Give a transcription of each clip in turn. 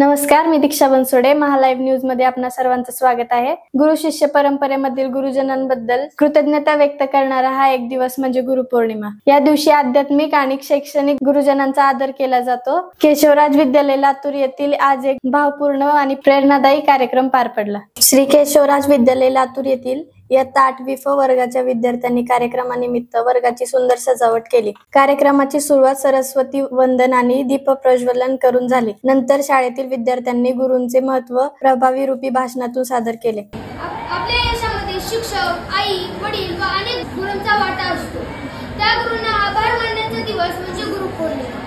नमस्कार, मी दीक्षा बनसोडे. महालाईव्ह न्यूज मध्ये आपणा सर्वांचं स्वागत आहे. गुरु शिष्य परंपरेमधील गुरुजनांबद्दल कृतज्ञता व्यक्त करणारा हा एक दिवस म्हणजे गुरुपौर्णिमा. या दिवशी आध्यात्मिक आणि शैक्षणिक गुरुजनांचा आदर केला जातो. केशवराज विद्यालय लातूर येथील आज एक भावपूर्ण आणि प्रेरणादायी कार्यक्रम पार पडला. श्री केशवराज विद्यालय लातूर येथील इयत्ता 8वी फ वर्गाच्या विद्यार्थ्यांनी कार्यक्रमानिमित्त वर्गाची सुंदर सजावट केली. कार्यक्रमाची सुरुवात सरस्वती वंदन आणि दीप प्रज्वलन करून झाली. नंतर शाळेतील विद्यार्थ्यांनी गुरूंचे महत्त्व प्रभावी रूपी भाषणातून सादर केले. आपल्या यशामध्ये शिक्षक, आई, वडील व अनेक गुरूंचा वाटा असतो. त्या गुरूंना आभार मानण्याचा दिवस म्हणजे गुरुपौर्णिमा.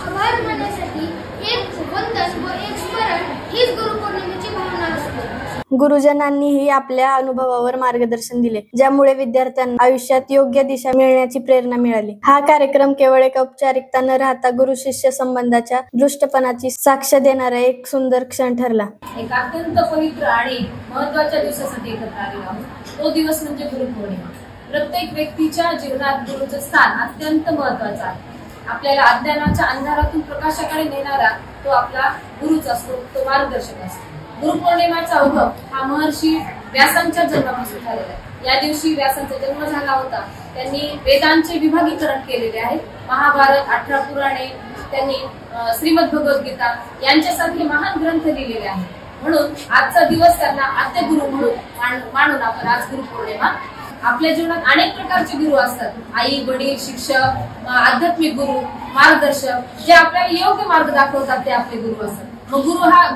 आभार मानण्यासाठी एक वंदन व एक स्मरण हीच गुरुपौर्णिमेची भावना असते. गुरुजनांनीही आपल्या अनुभवावर मार्गदर्शन दिले, ज्यामुळे विद्यार्थ्यांना आयुष्यात योग्य दिशा मिळण्याची प्रेरणा मिळाली. हा कार्यक्रम केवळ एक औपचारिकता न राहता गुरु शिष्य संबंधाच्या दृष्टपणाची साक्ष देणारा एक सुंदर क्षण ठरला. एक अत्यंत पवित्र आणि महत्त्वाच्या दिवसासाठी एकत्र आलेलो आहोत. तो दिवस म्हणजे गुरुपौर्णिमा. प्रत्येक व्यक्तीच्या जीवनात गुरुचं स्थान अत्यंत महत्त्वाचं आहे. आपल्याला अज्ञानाच्या अंधारातून प्रकाशाकडे नेणारा तो आपला गुरुच असतो, तो मार्गदर्शक असतो. गुरुपौर्णिमेचा उगम हा महर्षी व्यासांच्या जन्मापासून झालेला आहे. या दिवशी व्यासांचा जन्म झाला होता. त्यांनी वेदांचे विभागीकरण केलेले आहे. महाभारत, 18 पुराणे, त्यांनी श्रीमद भगवद्गीता यांच्यासारखे महान ग्रंथ लिहिलेले आहेत. म्हणून आजचा दिवस त्यांना आद्य गुरु म्हणून मानून आपण आज गुरुपौर्णिमा. आपल्या जीवनात अनेक प्रकारचे गुरु असतात. आई, वडील, शिक्षक, आध्यात्मिक गुरु, मार्गदर्शक, जे आपल्याला योग्य मार्ग दाखवतात ते आपले गुरु असतात. मग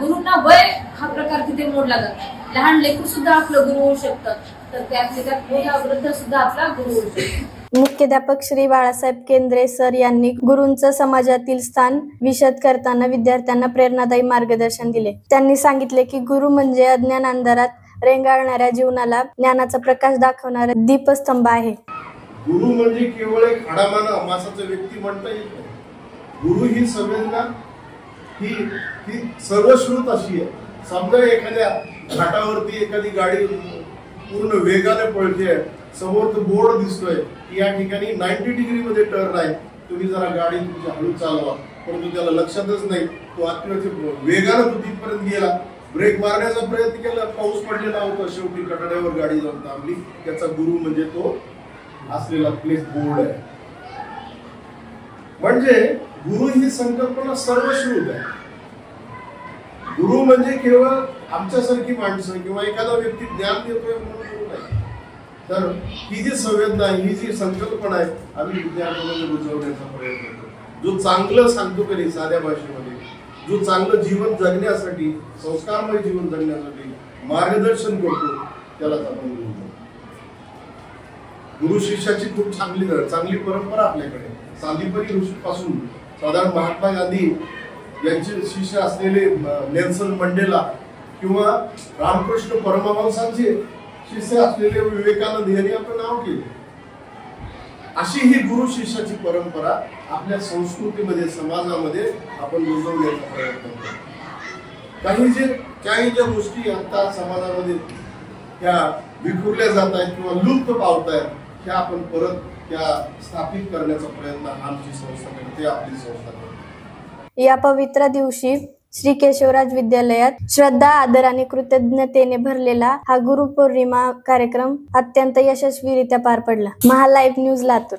गुरुंना वय हा प्रकार तिथे मोडला जातो. लहान लेकरू सुद्धा आपलं गुरु होऊ शकतं, तर त्यात मोठा वृद्ध सुद्धा आपला गुरु होऊ शकतो. मुख्याध्यापक श्री बाळासाहेब केंद्रे सर यांनी गुरूंचं समाजातील स्थान विशद करताना विद्यार्थ्यांना प्रेरणादायी मार्गदर्शन दिले. त्यांनी सांगितले की गुरु म्हणजे अज्ञान अंधारात रेंगाळणाऱ्या जीवनाला ज्ञानाचा प्रकाश दाखवणारा दीपस्तंभ आहे. गुरु म्हणजे केवळ एक हाडामाना माणसाचा व्यक्ती म्हणता येत नाही. गुरु ही संवेदना ही सर्वश्रुत अशी आहे. समजा एखाद्या घाटावरती एखादी गाडी पूर्ण वेगाने पळते, समोर तो बोर्ड दिसतोय की या ठिकाणी 90 डिग्री मध्ये टर्न आहे, तुम्ही जरा गाडी तुमची हळू चालवा, परंतु त्याला लक्षातच नाही. तो अत्यंत वेगाने तो तिथपर्यंत गेला. ब्रेक मारण्याचा प्रयत्न केला, पाऊस पडलेला होता, शेवटी कठाड्यावर गाडी जाऊन थांबली. त्याचा गुरु म्हणजे तो असलेला प्लेस बोर्ड आहे. म्हणजे गुरु ही संकल्पना सर्वश्रुत आहे. गुरु म्हणजे केवळ आमच्यासारखी माणसं किंवा एखादा व्यक्ती ज्ञान देतोय म्हणून गुरु नाही, तर ही जी संवेदना आहे, ही जी संकल्पना आहे, आम्ही विद्यार्थ्यांना रुजवण्याचा प्रयत्न करतो. जो चांगलं सांगतो कधी साध्या भाषेमध्ये, जो चांगलं जीवन जगण्यासाठी, संस्कारमय जीवन जगण्यासाठी मार्गदर्शन करतो, त्यालाच आपण गुरु म्हणतो. गुरु शिष्याची खूप चांगली परंपरा आपल्याकडे सांदीपनी ऋषीपासून साधारण महात्मा गांधी यांचे शिष्य असलेले नेल्सन मंडेला किंवा रामकृष्ण परमहंसांचे शिष्य असलेले विवेकानंद यांनी आपलं नाव केले. अशी ही गुरु शिष्याची परंपरा आपल्या संस्कृतीमध्ये, समाजामध्ये आपण रुजवण्याचा प्रयत्न करतो. काही ज्या गोष्टी आता समाजामध्ये त्या विखुरल्या जात आहेत किंवा लुप्त पावत आहेत, त्या आपण परत त्या स्थापित करण्याचा प्रयत्न आमची संस्था करते, आपली संस्था करते. या पवित्र दिवशी श्री केशवराज विद्यालयात श्रद्धा, आदर आणि कृतज्ञतेने भरलेला हा गुरुपौर्णिमा कार्यक्रम अत्यंत यशस्वीरित्या पार पडला. महालाईव्ह न्यूज लातूर.